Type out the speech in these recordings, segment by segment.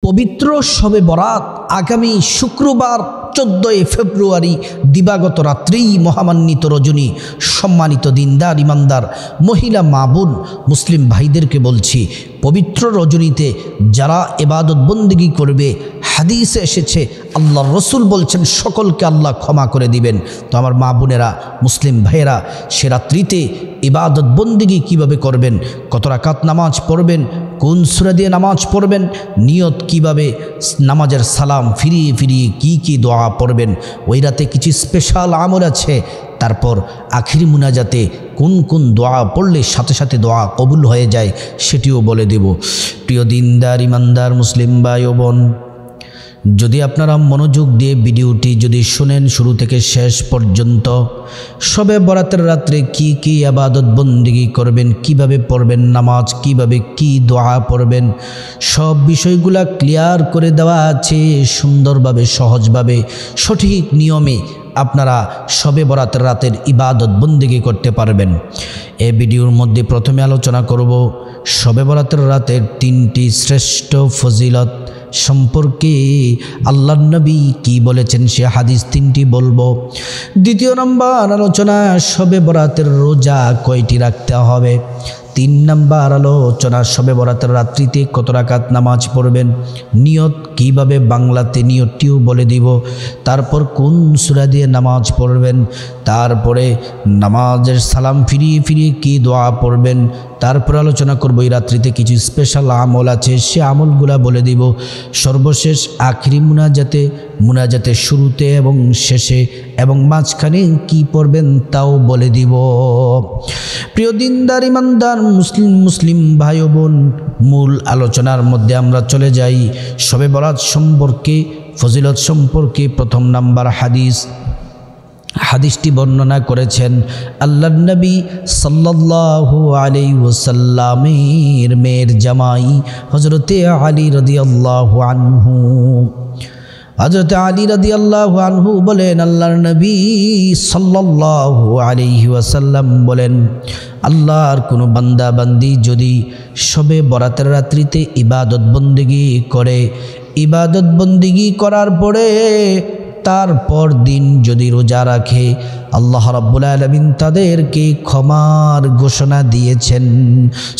পবিত্র শবে বরাত আগামী শুক্রবার 14 ফেব্রুয়ারি দিবাগত রাত্রেই মহামান্বিত রজনী। সম্মানিত দিনদার ইমানদার মহিলা মা বোন মুসলিম ভাইদেরকে বলছি, পবিত্র রজনীতে যারা ইবাদত বন্দেগী করবে, হাদিসে এসেছে আল্লাহর রসুল বলছেন সকলকে আল্লাহ ক্ষমা করে দিবেন। তো আমার মা বোনেরা মুসলিম ভাইয়েরা, সে রাত্রিতে ইবাদত বন্দেগী কীভাবে করবেন, কত রাকাত নামাজ পড়বেন, কোন সূরা দিয়ে নামাজ পড়বেন, নিয়ত কিভাবে, নামাজের সালাম ফিরিয়ে ফিরিয়ে কি দোয়া পড়বেন, ওই রাতে কিছু স্পেশাল আমল আছে। তারপর আখিরি মুনাজাতে কোন কোন দোয়া পড়লে সাথে সাথে দোয়া কবুল হয়ে যায় সেটিও বলে দেব। প্রিয় দিনদার ইমানদার মুসলিম ভাই ও বোন, যদি আপনারা মনোযোগ দিয়ে ভিডিওটি যদি শুনেন শুরু থেকে শেষ পর্যন্ত, শবে বরাতের রাত্রে কি ইবাদত বন্দেগী করবেন, কিভাবে পড়বেন নামাজ, কিভাবে কি দোয়া পড়বেন, সব বিষয়গুলা ক্লিয়ার করে দেওয়া আছে। সুন্দরভাবে সহজভাবে সঠিক নিয়মে আপনারা শবে বরাতের রাতের ইবাদত বন্দেগী করতে পারবেন। এই ভিডিওর মধ্যে প্রথমে আলোচনা করব শবে বরাতের রাতের 3টি শ্রেষ্ঠ ফজিলত সম্পর্কে আল্লাহর নবী কি বলেছেন সে হাদিস 3টি বলবো। দ্বিতীয় নম্বর আলোচনা শবে বরাতের রোজা কয়টি রাখতে হবে। 3 নম্বর আলোচনা শবে বরাতের রাত্রিতে কত রাকাত নামাজ পড়বেন, নিয়ত কিভাবে বাংলাতে নিয়তটিও বলে দিব। তারপর কোন সূরা দিয়ে নামাজ পড়বেন, তারপরে নামাজের সালাম ফিরিয়ে ফিরিয়ে কি দোয়া পড়বেন। তারপর আলোচনা করব এই রাত্রিতে কিছু স্পেশাল আমল আছে, সে আমলগুলা বলে দিব। সর্বশেষ আখিরি মুনাজাতে শুরুতে এবং শেষে এবং মাঝখানে কি পড়বেন তাও বলে দিব। প্রিয় দিনদার ইমানদার মুসলিম ভাই ও বোন, মূল আলোচনার মধ্যে আমরা চলে যাই। শবে বরাত সম্পর্কে ফজিলত সম্পর্কে প্রথম নাম্বার হাদিসটি বর্ণনা করেছেন আল্লাহর নবী সাল্লাল্লাহু আলাইহি ওয়াসাল্লামের মেয়ের জামাই হযরতে আলী রাদিয়াল্লাহু আনহু। হযরত আলী রাদিয়াল্লাহু আনহু বলেন, আল্লাহর নবী সাল্লাল্লাহু আলাইহি ওয়াসাল্লাম বলেন, আল্লাহর কোনো বান্দা বান্দি যদি শবে বরাতের রাত্রিতে ইবাদত বন্দেগী করে, ইবাদত বন্দেগী করার পরে তারপর দিন যদি রোজা রাখে, আল্লাহ রাব্বুল আলামিন তাদেরকে ক্ষমার ঘোষণা দিয়েছেন।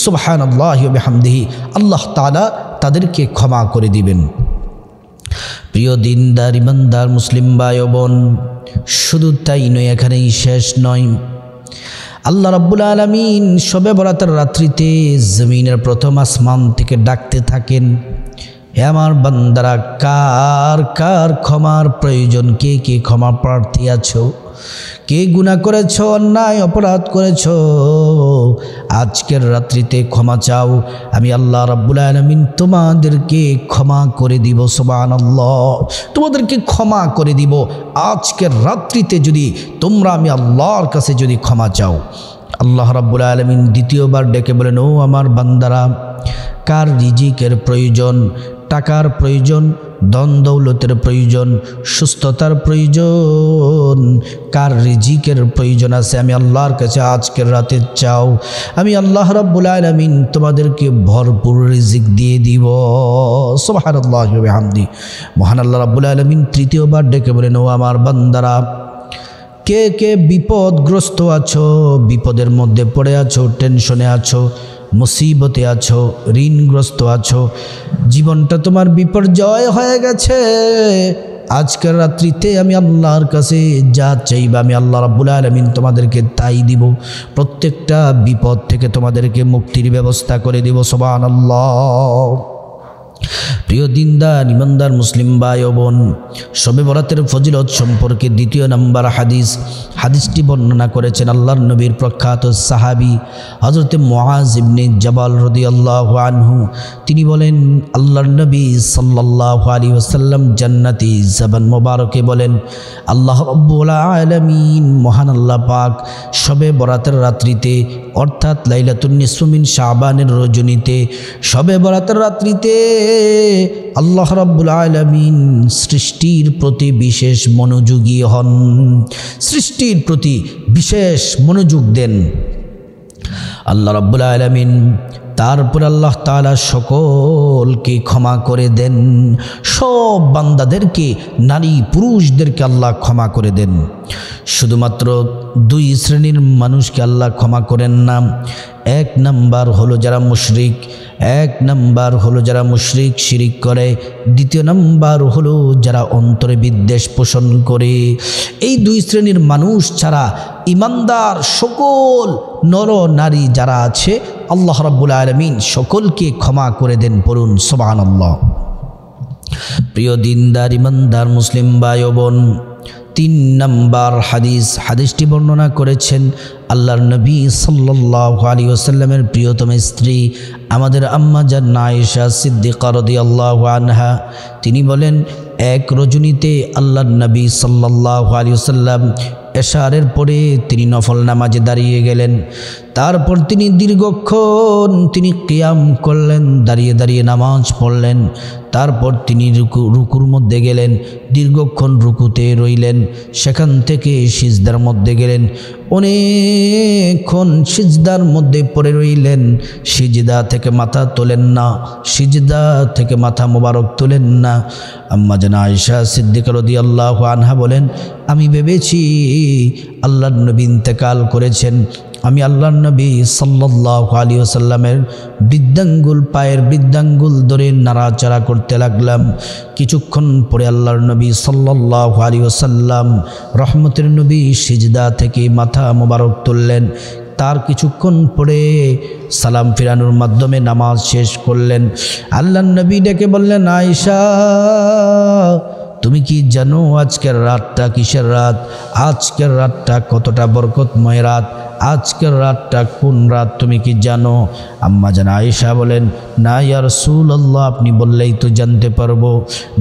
সুবহানাল্লাহি ওয়া বিহামদিহি, আল্লাহ তাআলা তাদেরকে ক্ষমা করে দিবেন। প্রিয় দিনদার ইমানদার মুসলিম ভাই ও বোন, শুধু তাই নয়, এখানেই শেষ নয়। আল্লাহ রাব্বুল আলামিন শবে বরাতের রাত্রিতে জমিনের প্রথম আসমান থেকে ডাকতে থাকেন, হে আমার বান্দারা, কার কার ক্ষমার প্রয়োজন, কে কে ক্ষমা প্রার্থী আছো, কে গুনাহ করেছো, অন্যায় অপরাধ করেছো, আজকের রাত্রিতে ক্ষমা চাও, আমি আল্লাহ রাব্বুল আলামিন তোমাদেরকে ক্ষমা করে দিব। সুবহানাল্লাহ, তোমাদেরকে ক্ষমা করে দিব আজকের রাত্রিতে যদি তোমরা আমি আল্লাহর কাছে যদি ক্ষমা চাও। আল্লাহ রাব্বুল আলামিন দ্বিতীয়বার ডেকে বলেন, ও আমার বান্দারা, কার রিজিকের প্রয়োজন, টাকার প্রয়োজন, ধন দৌলতের প্রয়োজন, সুস্থতার প্রয়োজন, কার রিজিকের প্রয়োজন আছে, আমি আল্লাহর কাছে আজকের রাতে চাও, আমি আল্লাহ রাব্বুল আলামিন তোমাদেরকে ভরপুর রিজিক দিয়ে দিব। সুবহানাল্লাহি ওয়া বিহামদিহি, মহান আল্লাহ রাব্বুল আলামিন তৃতীয়বার ডেকে বলেন, ও আমার বান্দারা, কে কে বিপদগ্রস্ত আছো, বিপদের মধ্যে পড়ে আছো, টেনশনে আছো, মুসিবতে আছো, ঋণগ্রস্ত আছো, জীবনটা তোমার বিপর্যয় হয়ে গেছে, আজকের রাত্রিতে আমি আল্লাহর কাছে যা চাইবা আমি আল্লাহ রাব্বুল আলামিন তোমাদেরকে তাই দিব। প্রত্যেকটা বিপদ থেকে তোমাদেরকে মুক্তির ব্যবস্থা করে দিব। সুবহানাল্লাহ। প্রিয় দিনদার ইমানদার মুসলিম ভাই ও বোন, শবে বরাতের ফজিলত সম্পর্কে দ্বিতীয় নাম্বার হাদিসটি বর্ণনা করেছেন আল্লাহর নবীর প্রখ্যাত সাহাবী হযরতে মুআজ ইবনে জাবাল রাদিয়াল্লাহু আনহু। তিনি বলেন, আল্লাহর নবী সাল্লাল্লাহু আলাইহি ওয়াসাল্লাম জান্নাতি জবান মোবারকে বলেন, আল্লাহ রাব্বুল আলামিন মহান আল্লাহ পাক শবে বরাতের রাত্রিতে অর্থাৎ লাইলাতুন নিসফু মিন শাবানের রজনীতে শবে বরাতের রাত্রিতে আল্লাহ রাব্বুল আলামিন সৃষ্টির প্রতি বিশেষ মনোযোগী হন, সৃষ্টির প্রতি বিশেষ মনোযোগ দেন। আল্লাহ রাব্বুল আলামিন তারপর আল্লাহ তাআলা সকলকে ক্ষমা করে দেন, সব বান্দাদেরকে, নারী পুরুষদেরকে আল্লাহ ক্ষমা করে দেন। শুধুমাত্র দুই শ্রেণীর মানুষকে আল্লাহ ক্ষমা করেন না। এক নাম্বার হলো যারা মুশরিক, এক নাম্বার হলো যারা মুশরিক শিরিক করে, দ্বিতীয় নাম্বার হলো যারা অন্তরে বিদ্বেষ পোষণ করে। এই দুই শ্রেণীর মানুষ ছাড়া ইমানদার সকল নর নারী যারা আছে আল্লাহ রাব্বুল আলামিন সকলকে ক্ষমা করে দেন। পড়ুন সুবহানাল্লাহ। প্রিয় দিনদার ইমানদার মুসলিম ভাই ও বোন, 3 নম্বর হাদিসটি বর্ণনা করেছেন আল্লাহর নবী সাল্লাল্লাহু আলাইহি ওয়াসাল্লামের প্রিয়তম স্ত্রী আমাদের আম্মা জান আয়েশা সিদ্দিকা রাদিয়াল্লাহু আনহা। তিনি বলেন, এক রজনীতে আল্লাহর নবী সাল্লাল্লাহু আলাইহি ওয়াসাল্লাম এশারের পরে তিনি নফল নামাজে দাঁড়িয়ে গেলেন। তারপর তিনি দীর্ঘক্ষণ তিনি কিয়াম করলেন, দাঁড়িয়ে দাঁড়িয়ে নামাজ পড়লেন। তারপর তিনি রুকুর মধ্যে গেলেন, দীর্ঘক্ষণ রুকুতে রইলেন। সেখান থেকে সিজদার মধ্যে গেলেন, অনেকক্ষণ সিজদার মধ্যে পড়ে রইলেন। সিজদা থেকে মাথা তোলেন না, সিজদা থেকে মাথা মোবারক তোলেন না। আম্মা জান আয়েশা সিদ্দিকা রাদিয়াল্লাহু আনহা বলেন, আমি ভেবেছি আল্লাহর নবী ইন্তেকাল করেছেন। আমি আল্লাহর নবী সাল্লাল্লাহু আলাইহি ওয়াসাল্লামের বৃদ্ধাঙ্গুল, পায়ের বৃদ্ধাঙ্গুল ধরে নাড়াচাড়া করতে লাগলাম। কিছুক্ষণ পরে আল্লাহর নবী সাল্লাল্লাহু আলাইহি ওয়াসাল্লাম রহমতের নবী সিজদা থেকে মাথা মোবারক তুললেন। তার কিছুক্ষণ পরে সালাম ফিরানোর মাধ্যমে নামাজ শেষ করলেন। আল্লাহর নবী ডেকে বললেন, আয়েশা, তুমি কি জানো আজকের রাতটা কিসের রাত? আজকের রাতটা কতটা বরকতময় রাত? আজকের রাতটা কোন রাত তুমি কি জানো? আম্মা জান আয়েশা বলেন, না ইয়া রাসূলুল্লাহ, আপনি বললেই তো জানতে পারবো।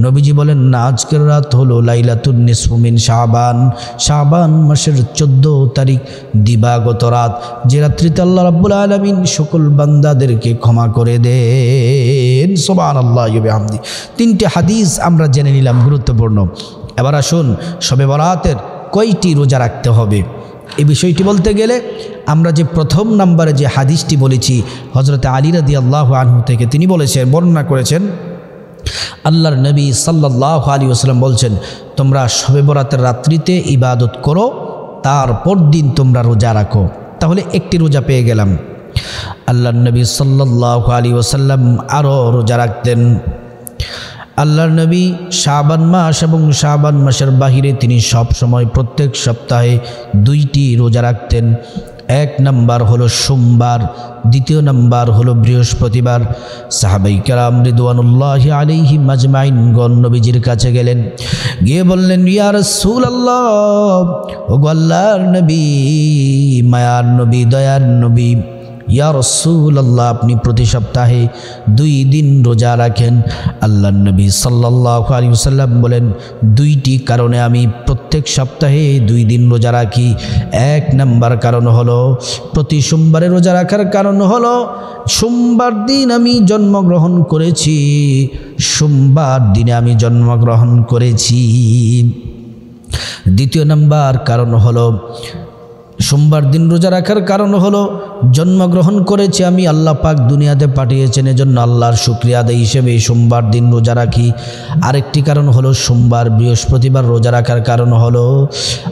নবীজি বলেন, না, আজকের রাত হলো লাইলাতুন নিসফু মিন শাবান, শাবান মাসের 14 তারিখ দিবাগত রাত, যে রাত্রিতে আল্লাহ রাব্বুল আলামিন সকল বান্দাদেরকে ক্ষমা করে দেন। সুবহানাল্লাহি ওয়া বিহামদি। 3টে হাদিস আমরা জেনে নিলাম, গুরুত্বপূর্ণ। এবার আসুন, শবে বরাতের কয়টি রোজা রাখতে হবে এই বিষয়টি বলতে গেলে আমরা যে প্রথম নম্বরে যে হাদিসটি বলেছি হযরত আলী রাদিয়াল্লাহু আনহু থেকে, তিনি বলেছেন, বর্ণনা করেছেন, আল্লাহর নবী সাল্লাল্লাহু আলাইহি ওয়াসাল্লাম বলছেন, তোমরা শবে বরাতের রাত্রিতে ইবাদত করো, তারপর দিন তোমরা রোজা রাখো। তাহলে একটি রোজা পেয়ে গেলাম। আল্লাহর নবী সাল্লাল্লাহু আলাইহি ওয়াসাল্লাম আরও রোজা রাখতেন। আল্লাহর নবী শাবান মাস এবং শাবান মাসের বাহিরে তিনি সব সময় প্রত্যেক সপ্তাহে 2টি রোজা রাখতেন। এক নাম্বার হলো সোমবার, দ্বিতীয় নাম্বার হলো বৃহস্পতিবার। সাহাবায়ে কেরাম রিদওয়ানুল্লাহি আলাইহিম আজমাইন গণ নবীজির কাছে গেলেন, গিয়ে বললেন, ইয়া রাসূলুল্লাহ, ওগো আল্লাহর নবী, মায়ার নবী, দয়ার নবী, ইয়া রাসূলুল্লাহ, আপনি প্রতি সপ্তাহে 2 দিন রোজা রাখেন। আল্লাহর নবী সাল্লাল্লাহু আলাইহি ওয়াসাল্লাম বলেন, 2টি কারণে আমি প্রত্যেক সপ্তাহে 2 দিন রোজা রাখি। এক নাম্বার কারণ হলো, প্রতি সোমবারে রোজা রাখার কারণ হলো সোমবার দিন আমি জন্মগ্রহণ করেছি, সোমবার দিনে আমি জন্মগ্রহণ করেছি। দ্বিতীয় নাম্বার কারণ হলো, সোমবার দিন রোজা রাখার কারণ হলো জন্মগ্রহণ করেছি আমি, আল্লাহ পাক দুনিয়াতে পাঠিয়েছেন, এজন্য আল্লাহর শুকরিয়া আদায় হিসেবে সোমবার দিন রোজা রাখি। আরেকটি কারণ হলো, সোমবার বৃহস্পতিবার রোজা রাখার কারণ হলো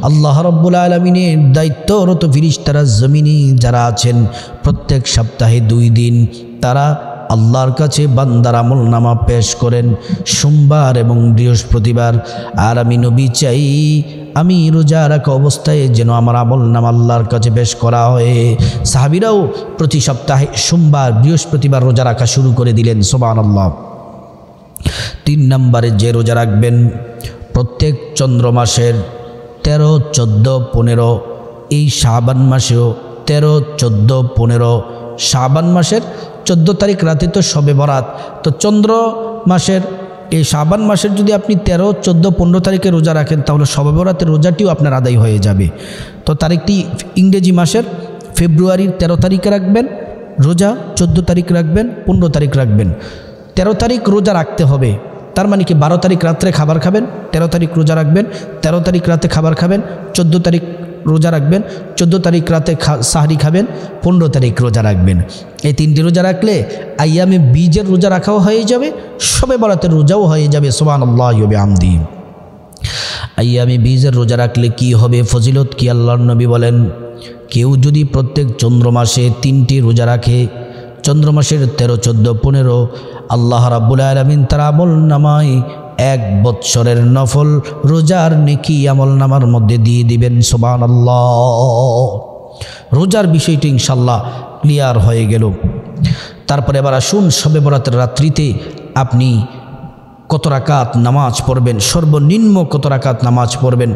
আল্লাহ রাব্বুল আলামিনের দায়িত্বরত ফেরেশতারা জমিনে যারা আছেন, প্রত্যেক সপ্তাহে 2 দিন তারা আল্লাহর কাছে বান্দার আমলনামা পেশ করেন, সোমবার এবং বৃহস্পতিবার। আর আমি নবী চাই আমি রোজা রাখা অবস্থায় যেন আমার আমলনামা আল্লাহর কাছে পেশ করা হয়। সাহাবীরাও প্রতি সপ্তাহে সোমবার বৃহস্পতিবার রোজা রাখা শুরু করে দিলেন। সুবহানাল্লাহ। 3 নম্বরে যে রোজা রাখবেন, প্রত্যেক চন্দ্র মাসের 13, 14, 15, এই শাবান মাসেও 13, 14, 15, শাবান মাসের 14 তারিখ রাতে তো শবে বরাত, তো চন্দ্র মাসের এই শাবান মাসের যদি আপনি 13, 14, 15 তারিখে রোজা রাখেন, তাহলে শবে বরাতের রোজাটিও আপনার আদায় হয়ে যাবে। তো তারিখটি ইংরেজি মাসের ফেব্রুয়ারির 13 তারিখে রাখবেন রোজা, 14 তারিখ রাখবেন, 15 তারিখ রাখবেন। 13 তারিখ রোজা রাখতে হবে, তার মানে কি 12 তারিখ রাত্রে খাবার খাবেন, 13 তারিখ রোজা রাখবেন, 13 তারিখ রাতে খাবার খাবেন, 14 তারিখ রোজা রাখবেন, 14 তারিখ রাতে সাহরি খাবেন, 15 তারিখ রোজা রাখবেন। এই 3টি রোজা রাখলে আইয়ামে বীজের রোজা রাখাও হয়ে যাবে, শবে বরাতের রোজাও হয়ে যাবে। সুবহানাল্লাহি ওয়া বিহামদিহি। আইয়ামে বীজের রোজা রাখলে কি হবে, ফজিলত কি আল্লাহর নবী বলেন, কেউ যদি প্রত্যেক চন্দ্র মাসে 3টি রোজা রাখে, চন্দ্র মাসের 13, 14, 15, আল্লাহ রাব্বুল আলামিন তার আমল নামায় 1 বৎসরের নফল রোজার নেকি আমল নামার মধ্যে দিয়ে দিবেন। সুবহানাল্লাহ। রোজার বিষয়টি ইনশাআল্লাহ ক্লিয়ার হয়ে গেল। তারপরে এবার আসুন, শবে বরাতের রাত্রিতে আপনি কত রাকাত নামাজ পড়বেন, সর্বনিম্ন কত রাকাত নামাজ পড়বেন,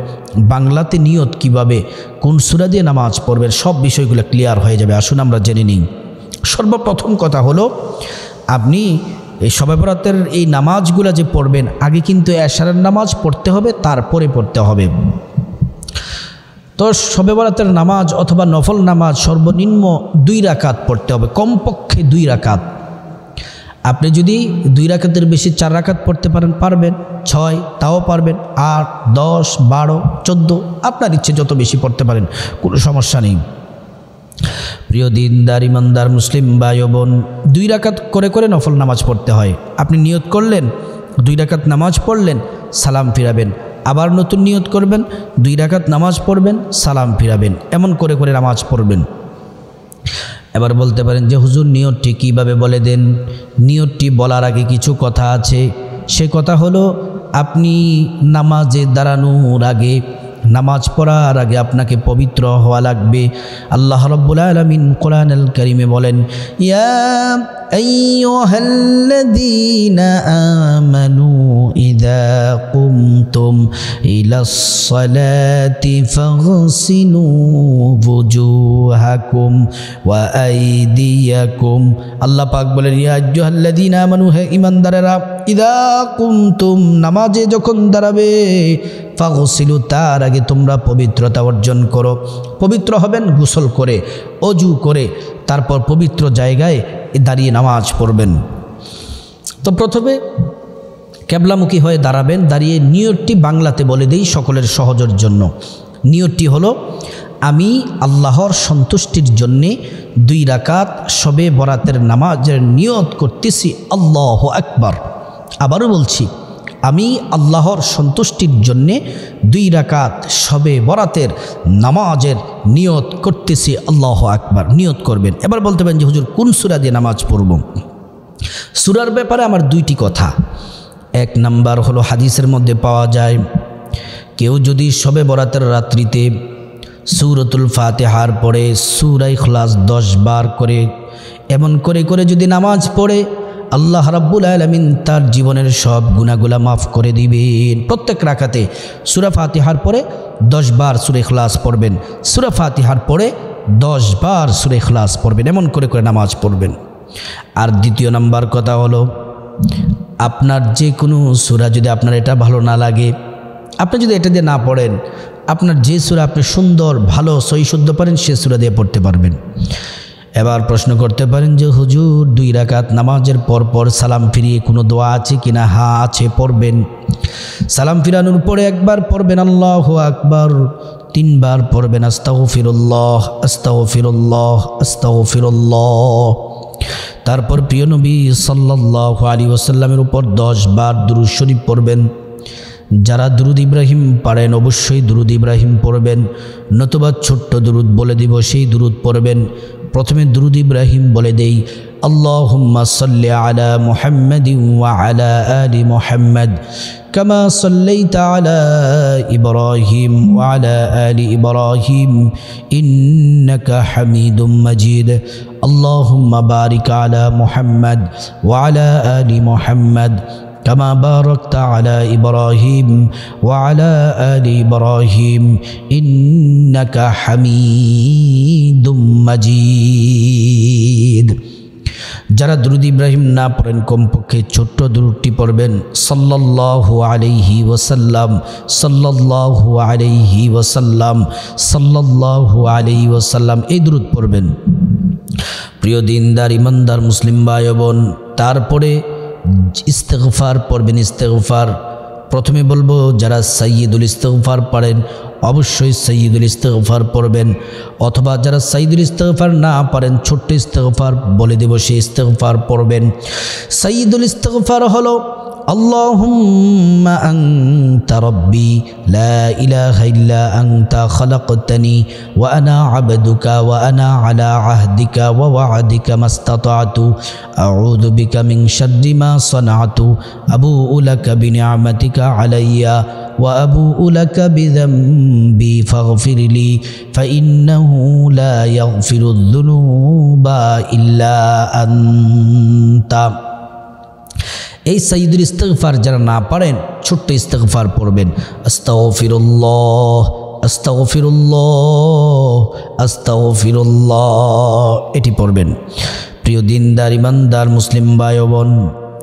বাংলাতে নিয়ত কিভাবে, কোন সূরা দিয়ে নামাজ পড়বেন, সব বিষয়গুলো ক্লিয়ার হয়ে যাবে। আসুন আমরা জেনে নিই। সর্বপ্রথম কথা হলো, আপনি এই শবে বরাতের এই নামাজগুলো যে পড়বেন, আগে কিন্তু এশারের নামাজ পড়তে হবে, তারপরে পড়তে হবে। তো শবে বরাতের নামাজ অথবা নফল নামাজ সর্বনিম্ন 2 রাকাত পড়তে হবে, কমপক্ষে 2 রাকাত। আপনি যদি 2 রাকাতের বেশি 4 রাকাত পড়তে পারবেন, 6 তাও পারবেন, 8, 10, 12, 14 আপনার ইচ্ছে যত বেশি পড়তে পারেন, কোনো সমস্যা নেই। প্রিয় দিনদার ইমানদার মুসলিম ভাই ও বোন, 2 রাকাত করে করে নফল নামাজ পড়তে হয়। আপনি নিয়ত করলেন, 2 রাকাত নামাজ পড়লেন, সালাম ফিরাবেন, আবার নতুন নিয়ত করবেন, 2 রাকাত নামাজ পড়বেন, সালাম ফিরাবেন, এমন করে করে নামাজ পড়বেন। এবার বলতে পারেন যে হুজুর নিয়তটি কীভাবে বলে দেন। নিয়তটি বলার আগে কিছু কথা আছে। সে কথা হলো, আপনি নামাজে দাঁড়ানোর আগে, নামাজ পড়ার আগে আপনাকে পবিত্র হওয়া লাগবে। আল্লাহ রাব্বুল আলামিন কোরআনুল কারীমে বলেন, ইয়া আইয়ুহাল্লাযীনা আমানু ইযা কুমতুম ইলাস সালাতি ফাগসিলু ওয়ুজুহাকুম ওয়া আইদিয়াকুম। আল্লাহ পাক বলেন, ইয়া আইয়ুহাল্লাযীনা আমানু, হে ঈমানদারেরা, ইযা কুমতুম, নামাজে যখন দাঁড়াবে, ফাগসিলু, তার আগে তোমরা পবিত্রতা অর্জন করো। পবিত্র হবেন গোসল করে, অজু করে, তারপর পবিত্র জায়গায় দাঁড়িয়ে নামাজ পড়বেন। তো প্রথমে কেবলামুখী হয়ে দাঁড়াবেন, দাঁড়িয়ে নিয়তটি বাংলাতে বলে দেই সকলের সহজের জন্য। নিয়তটি হলো, আমি আল্লাহর সন্তুষ্টির জন্যে 2 রাকাত শবে বরাতের নামাজের নিয়ত করতেছি, আল্লাহু আকবার। আবারও বলছি, আমি আল্লাহর সন্তুষ্টির জন্যে 2 রাকাত শবে বরাতের নামাজের নিয়ত করতেছি, আল্লাহু আকবার। নিয়ত করবেন। এবার বলতে পারেন যে হুজুর কোন সূরা দিয়ে নামাজ পড়ব। সূরার ব্যাপারে আমার 2টি কথা। 1 নাম্বার হলো, হাদিসের মধ্যে পাওয়া যায়, কেউ যদি শবে বরাতের রাত্রিতে সূরাতুল ফাতিহার পরে সূরা ইখলাস 10 বার করে, এমন করে করে যদি নামাজ পড়ে, আল্লাহ রাব্বুল আলামিন তার জীবনের সব গুনাহগুলো মাফ করে দিবেন। প্রত্যেক রাকাতে সূরা ফাতিহার পরে 10 বার সূরা ইখলাস পড়বেন, সূরা ফাতিহার পরে 10 বার সূরা ইখলাস পড়বেন, এমন করে করে নামাজ পড়বেন। আর 2 নাম্বার কথা হলো, আপনার যে কোনো সূরা যদি আপনার এটা ভালো না লাগে, আপনি যদি এটা দিয়ে না পড়েন, আপনার যে সূরা আপনি সুন্দর ভালো সহি শুদ্ধ পারেন, সে সূরা দিয়ে পড়তে পারবেন। এবার প্রশ্ন করতে পারেন যে হুজুর 2 রাকাত নামাজের পর পর সালাম ফিরিয়ে কোনো দোয়া আছে কিনা? হ্যাঁ আছে, পড়বেন। সালাম ফিরানোর পরে 1 বার পড়বেন আল্লাহু আকবার, 3 বার পড়বেন আস্তাগফিরুল্লাহ আস্তাগফিরুল্লাহ আস্তাগফিরুল্লাহ। তারপর প্রিয় নবী সাল্লাল্লাহু আলাইহি ওয়াসাল্লামের উপর 10 বার দুরূদ শরীফ পড়বেন। যারা দুরূদ ইব্রাহিম পারেন অবশ্যই দুরূদ ইব্রাহিম পড়বেন, নতুবা ছোট্ট দুরূদ বলে দিব, সেই দুরূদ পড়বেন। প্রথমে দুরূদ ইব্রাহিম বলে দেই, আল্লাহুম্মা সাল্লি আলা মুহাম্মাদিন ওয়া আলা আলি মুহাম্মাদ কামা সাল্লাইতা আলা ইব্রাহিম ওয়া আলা আলি ইব্রাহিম ইন্নাকা হামিদুম মাজিদ। আল্লাহুম্মা বারিক আলা মুহাম্মাদ ওয়া আলা আলি মুহাম্মাদ كما باركت على إبراهيم وعلى آل إبراهيم إنك حميد مجيد। যারা দুরূদ ইব্রাহিম না পড়েন, কমপক্ষে ছোট্ট দুরূদটি পড়বেন, সাল্লাল্লাহু আলাইহি ওয়াসাল্লাম সাল্লাল্লাহু আলাইহি ওয়াসাল্লাম সাল্লাল্লাহু আলাইহি ওয়াসাল্লাম, এই দুরূদ পড়বেন। প্রিয় দিনদার ইমানদার মুসলিম ভাই বোন, তারপরে ইস্তেগফার পড়বেন। ইস্তেগফার প্রথমে বলবো, যারা সাইয়্যিদুল ইস্তেগফার পারেন অবশ্যই সাইয়্যিদুল ইস্তিগফার পড়বেন, অথবা যারা সাইয়্যিদুল ইস্তিগফার না পারেন ছোট্ট ইস্তিগফার বলে দেব, সেই ইস্তিগফার পড়বেন। সাইয়্যিদুল ইস্তিগফার হলো আল্লাহুম্মা আনতা রাব্বি লা ইলাহা ইল্লা আনতা খালাকতানি ওয়া আনা আবদুকা ওয়া আনা আলা আহদিকা ওয়া ওয়া'দিকা মাস্তাতা'তু আউযু বিকা মিন শাররি মা সানা'তু আবুউ লাকা বিনি'মাতিকা আলাইয়া ওয়া আবুউ লাকা বিযামবি ফাগফিরলি ফাইন্নাহু লা ইয়াগফিরুয যুনুবা ইল্লা আনতা। এই সাইয়্যিদুল ইস্তিগফার যারা না পারেন ছোট্ট ইস্তিগফার পড়বেন, আস্তাগফিরুল্লাহ আস্তাগফিরুল্লাহ আস্তাগফিরুল্লাহ, এটি পড়বেন। প্রিয় দিনদার ইমানদার মুসলিম ভাই ও বোন,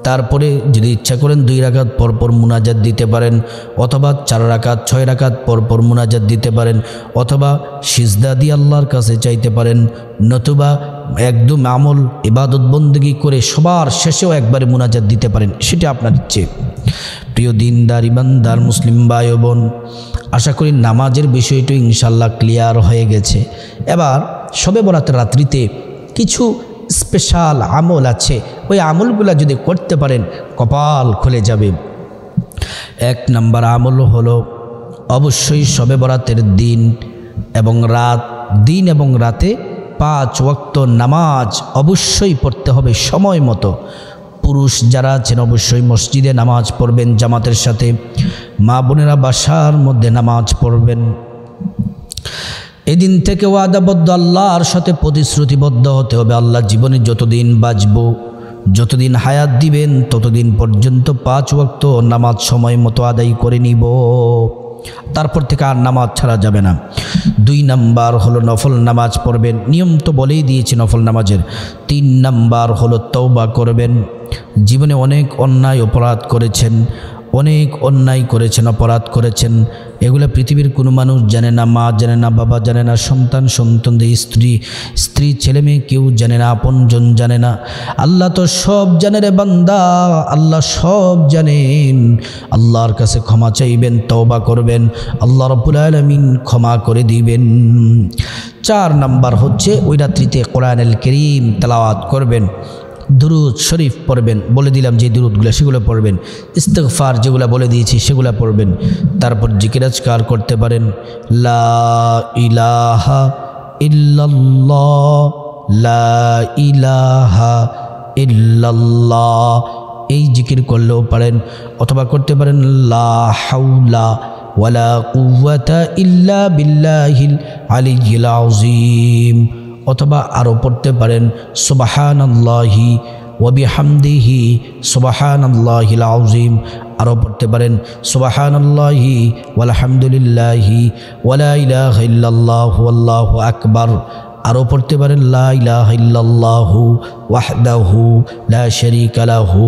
তারপরে যদি ইচ্ছা করেন 2 রাকাত পরপর মুনাজাত দিতে পারেন, অথবা 4 রাকাত 6 রাকাত পরপর মুনাজাত দিতে পারেন, অথবা সিজদা দিয়ে আল্লাহর কাছে চাইতে পারেন, নতুবা একদম আমল ইবাদত বন্দেগী করে সবার শেষেও একবারে মুনাজাত দিতে পারেন, সেটা আপনার ইচ্ছে। প্রিয় দিনদার ইমানদার মুসলিম ভাই ও বোন, আশা করি নামাজের বিষয়টি ইনশাল্লাহ ক্লিয়ার হয়ে গেছে। এবার শবে বরাতের রাত্রিতে কিছু স্পেশাল আমল আছে, ওই আমলগুলো যদি করতে পারেন কপাল খুলে যাবে। 1 নম্বর আমল হলো অবশ্যই শবে বরাতের দিন এবং রাতে 5 ওয়াক্ত নামাজ অবশ্যই পড়তে হবে সময় মতো। পুরুষ যারা আছেন অবশ্যই মসজিদে নামাজ পড়বেন জামাতের সাথে, মা বোনেরা বাসার মধ্যে নামাজ পড়বেন। এদিন থেকে ওয়াদাবদ্ধ, আল্লাহর সাথে প্রতিশ্রুতিবদ্ধ হতে হবে, আল্লাহ জীবনে যতদিন বাঁচব, যতদিন হায়াত দিবেন ততদিন পর্যন্ত 5 ওয়াক্ত নামাজ সময় মতো আদায় করে নিব, তারপর থেকে আর নামাজ ছাড়া যাবে না। 2 নাম্বার হলো নফল নামাজ পড়বেন, নিয়ম তো বলেই দিয়েছি নফল নামাজের। 3 নাম্বার হলো তওবা করবেন। জীবনে অনেক অন্যায় অপরাধ করেছেন, অপরাধ করেছেন, এগুলো পৃথিবীর কোনো মানুষ জানে না, মা জানে না, বাবা জানে না, সন্তানদের স্ত্রী ছেলে মেয়ে কেউ জানে না, আপনজন জানে না। আল্লাহ তো সব জানে রে বান্দা, আল্লাহ সব জানেন। আল্লাহর কাছে ক্ষমা চাইবেন, তওবা করবেন, আল্লাহ রাব্বুল আলামিন ক্ষমা করে দিবেন। 4 নাম্বার হচ্ছে ওই রাত্রিতে কোরআনুল কারীম তেলাওয়াত করবেন, দুরুদ শরীফ পড়বেন, বলে দিলাম যে দুরুদগুলো সেগুলো পড়বেন, ইস্তিগফার যেগুলো বলে দিয়েছি সেগুলো পড়বেন। তারপর জিকির আজকার করতে পারেন, লা ইলাহা ইল্লাল্লাহ লা ইলাহা ইল্লাল্লাহ, এই জিকির করলেও পারেন, অথবা করতে পারেন লা হাওলা ওয়ালা কুওয়াতা ইল্লা বিল্লাহিল আলিয়্যিল আযীম, অথবা আরও পড়তে পারেন সুবহানাল্লাহি ওয়া বিহামদিহি সুবহানাল্লাহিল আযীম, আরও পড়তে পারেন সুবহানাল্লাহি ওয়ালহামদুলিল্লাহি ওয়ালা ইলাহা ইল্লাল্লাহু আল্লাহু আকবার, আরও পড়তে পারেন লা ইলাহা ইল্লাল্লাহু ওয়াহদাহু লা শারীকা লাহু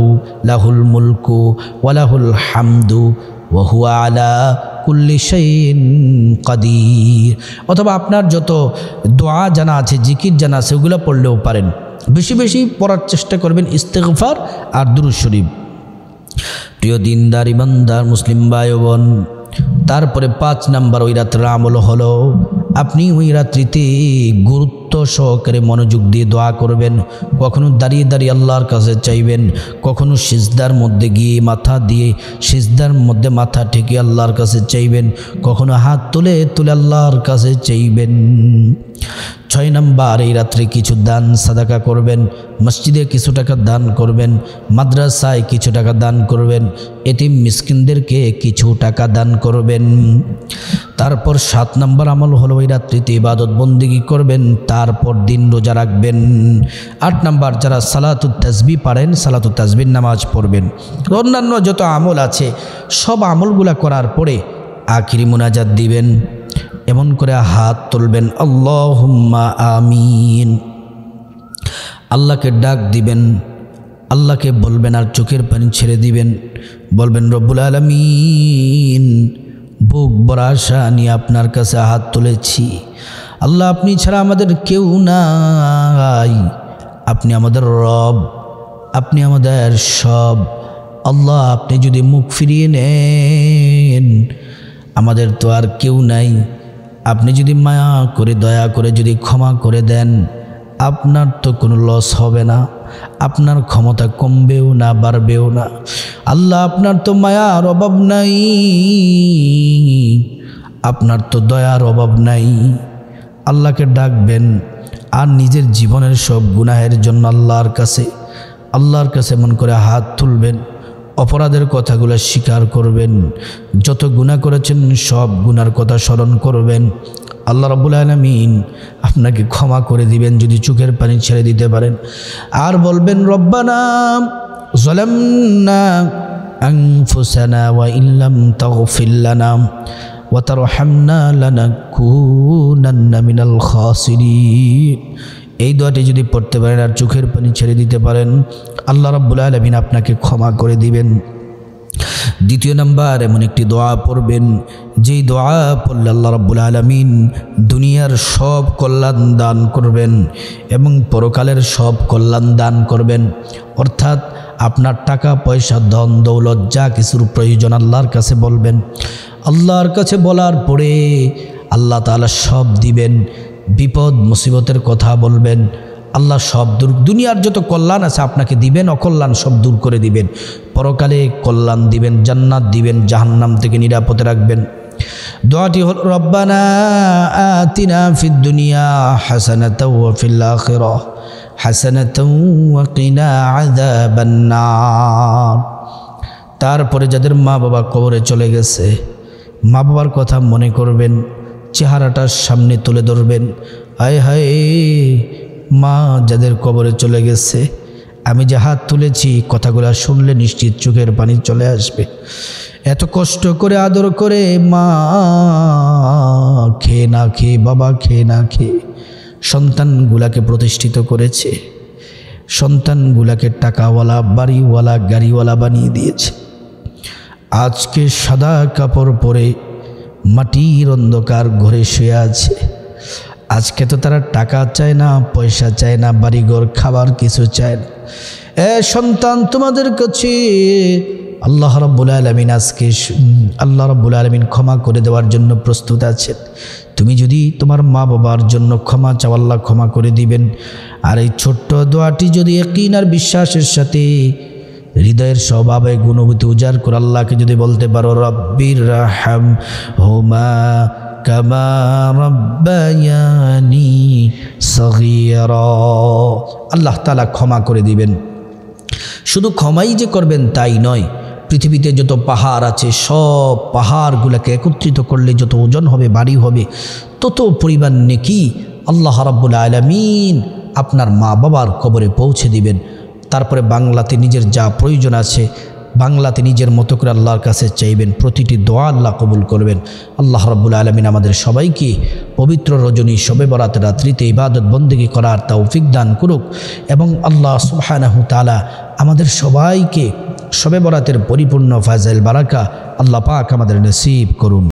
লাহুল মুলকু ওয়া লাহুল হামদু ওয়া হুয়া আলা কুল্লি শাইইন কাদির। অথবা আপনার যত দোয়া জানা আছে, জিকির জানা আছে, ওগুলো পড়লেও পারেন। বেশি বেশি পড়ার চেষ্টা করবেন ইস্তিগফার আর দুরূদ শরীফ। প্রিয় দিনদার ইমানদার মুসলিম ভাই বোন, তারপরে 5 নাম্বার ওই রাত্রের আমল হলো আপনি ওই রাত্রিতে গুরুত্ব সহকারে মনোযোগ দিয়ে দোয়া করবেন। কখনো দাঁড়িয়ে দাঁড়িয়ে আল্লাহর কাছে চাইবেন, কখনো সিজদার মধ্যে গিয়ে মাথা দিয়ে সিজদার মধ্যে মাথা ঠেকে আল্লাহর কাছে চাইবেন, কখনো হাত তুলে তুলে আল্লাহর কাছে চাইবেন। 6 নাম্বার এই রাত্রে কিছু দান সাদাকা করবেন, মসজিদে কিছু টাকা দান করবেন, মাদ্রাসায় কিছু টাকা দান করবেন, এতিম মিসকিনদেরকে কিছু টাকা দান করবেন। তারপর 7 নাম্বার আমল হলো ওই রাত্রিতে ইবাদত বন্দেগী করবেন, তারপর দিন রোজা রাখবেন। 8 নাম্বার যারা সালাতুত তাসবিহ পারেন সালাতুত তাসবিহ নামাজ পড়বেন। অন্যান্য যত আমল আছে সব আমলগুলা করার পরে আখিরি মুনাজাত দিবেন, এমন করে হাত তুলবেন, আল্লাহুম্মা আমিন, আল্লাহকে ডাক দিবেন, আল্লাহকে বলবেন আর চোখের পানি ছেড়ে দিবেন, বলবেন রব্বুল আলামিন বুক ভরা আশা নিয়ে আপনার কাছে হাত তুলেছি, আল্লাহ আপনি ছাড়া আমাদের কেউ নাই, আপনি আমাদের রব, আপনি আমাদের সব। আল্লাহ আপনি যদি মুখ ফিরিয়ে নেন আমাদের তো আর কেউ নাই। আপনি যদি মায়া করে দয়া করে যদি ক্ষমা করে দেন, আপনার তো কোনো লস হবে না, আপনার ক্ষমতা কমবেও না বাড়বেও না। আল্লাহ আপনার তো মায়ার অভাব নাই, আপনার তো দয়ার অভাব নাই। আল্লাহকে ডাকবেন আর নিজের জীবনের সব গুনাহের জন্য আল্লাহর কাছে মন করে হাত তুলবেন, অপরাধের কথাগুলো স্বীকার করবেন, যত গুনাহ করেছেন সব গুনার কথা স্মরণ করবেন। আল্লাহ রাব্বুল আলামিন আপনাকে ক্ষমা করে দিবেন যদি চোখের পানি ছেড়ে দিতে পারেন। আর বলবেন রব্বানা যালামনা আনফুসানা ওয়া ইল্লাম তাগফির লানা ওয়া তারহামনা লানাকুনান্না মিনাল খাসিরিন। এই দোয়াটি যদি পড়তে পারেন আর চোখের পানি ছেড়ে দিতে পারেন, আল্লাহ রাব্বুল আলামিন আপনাকে ক্ষমা করে দিবেন। দ্বিতীয় নাম্বার, এমন একটি দোয়া পড়বেন যেই দোয়া পড়লে আল্লাহ রাব্বুল আলামিন দুনিয়ার সব কল্যাণ দান করবেন এবং পরকালের সব কল্যাণ দান করবেন। অর্থাৎ আপনার টাকা পয়সা ধন দৌলত যা কিছুর প্রয়োজন আল্লাহর কাছে বলবেন। আল্লাহর কাছে বলার পরে আল্লাহ তাআলা সব দিবেন। বিপদ মুসিবতের কথা বলবেন, আল্লাহ সব দুনিয়ার যত কল্যাণ আছে আপনাকে দিবেন, অকল্যাণ সব দূর করে দিবেন। পরকালে কল্যাণ দিবেন, জান্নাত দিবেন, জাহান্নাম থেকে নিরাপদে রাখবেন। দোয়াটি হল রব্বানা আতিনা ফিদ দুনিয়া হাসানাতাও ওয়া ফিল আখিরাহ হাসানাতাও ওয়া কিনা আযাবান নার। তারপরে যাদের মা বাবা কবরে চলে গেছে, মা বাবার কথা মনে করবেন, চেহারাটার সামনে তুলে ধরবেন। হায় হায়, মা যাদের কবরে চলে গেছে, আমি যে হাত তুলেছি কথাগুলো শুনলে নিশ্চিত চোখের পানি চলে আসবে। এত কষ্ট করে আদর করে মা খেয়ে না খেয়ে, বাবা খেয়ে না খেয়ে সন্তানগুলাকে প্রতিষ্ঠিত করেছে, সন্তানগুলাকে টাকাওয়ালা বাড়িওয়ালা গাড়িওয়ালা বানিয়ে দিয়েছে। আজকে সাদা কাপড় পরে মাটির অন্ধকার ঘরে শুয়ে আছে। আজকে তো তারা টাকা চায় না, পয়সা চায় না, বাড়িঘর খাবার কিছু চায় না। সন্তান, তোমাদের কাছে আল্লাহ রাব্বুল আলামিন আল্লাহ রাব্বুল আলামিন ক্ষমা করে দেওয়ার জন্য প্রস্তুত আছেন। তুমি যদি তোমার মা বাবার জন্য ক্ষমা চাও, আল্লাহ ক্ষমা করে দিবেন। আর এই ছোট্ট দোয়াটি যদি ইয়াকিন আর বিশ্বাসের সাথে হৃদয়ের সব আবেগ অনুভূতি উজাড় করে আল্লাহকে যদি বলতে পারো, রব্বির রাহমহুমা কামা রাব্বায়ানি সগীরা, আল্লাহ তাআলা ক্ষমা করে দিবেন। শুধু ক্ষমাই যে করবেন তাই নয়, পৃথিবীতে যত পাহাড় আছে সব পাহাড়গুলোকে একত্রিত করলে যত ওজন হবে, বাড়ি হবে, তত পরিমাণ নেকি আল্লাহ রাব্বুল আলামিন আপনার মা বাবার কবরে পৌঁছে দিবেন। তারপরে বাংলাতে নিজের যা প্রয়োজন আছে বাংলাতে নিজের মতো করে আল্লাহর কাছে চাইবেন। প্রতিটি দোয়া আল্লাহ কবুল করবেন। আল্লাহ রাব্বুল আলামিন আমাদের সবাইকে পবিত্র রজনী শবে বরাতের রাত্রিতে ইবাদত বন্দেগী করার তৌফিক দান করুক এবং আল্লাহ সুবহানাহু তাআলা আমাদের সবাইকে শবে বরাতের পরিপূর্ণ ফায়জাল বারাকা আল্লাহ পাক আমাদের নসিব করুন।